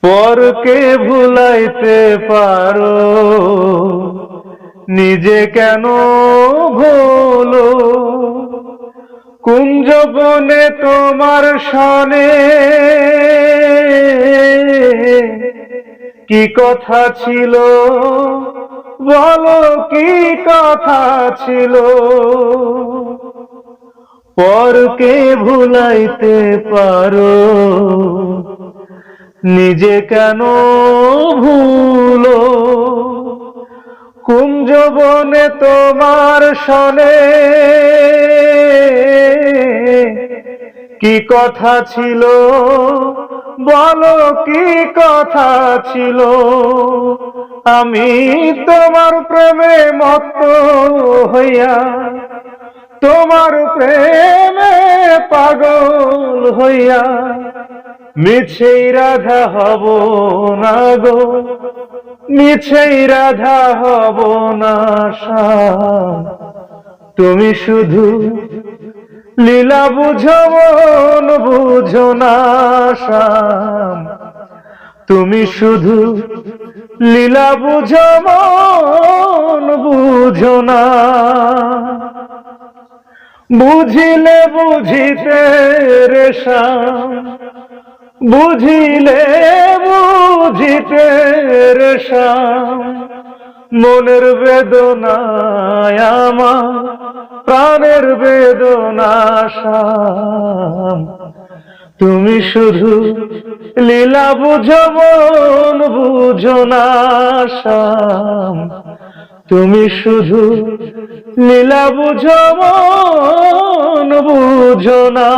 পরকে ভুলাইতে পারো, নিজে কেন ভুলো? কুঞ্জবনে তোমার সনে কি কথা ছিল, বলো কি কথা ছিল? পরকে ভুলাইতে পারো, নিজে কেন ভুলো? কুঞ্জবনে তোমার সনে কি কথা ছিল, বলো কি কথা ছিল? আমি তোমার প্রেমে মত্ত হইয়া, তোমার প্রেমে পাগল হইয়া মিছেই রাধা হব না গো, মিছেই রাধা হব না। তুমি শুধু লীলা বুঝো, মন বুঝো না। তুমি শুধু লীলা বুঝো, মন বুঝো না। বুঝিলে বুঝিতে রে শ্যাম, বুঝিলে বুঝিতে রে শ্যাম, মনের বেদনায় আমার প্রাণের বেদনা শ্যাম। তুমি শুধু লীলা বুঝো, মন বুঝো না শ্যাম। তুমি শুধু লীলা বুঝো, মন বুঝো না।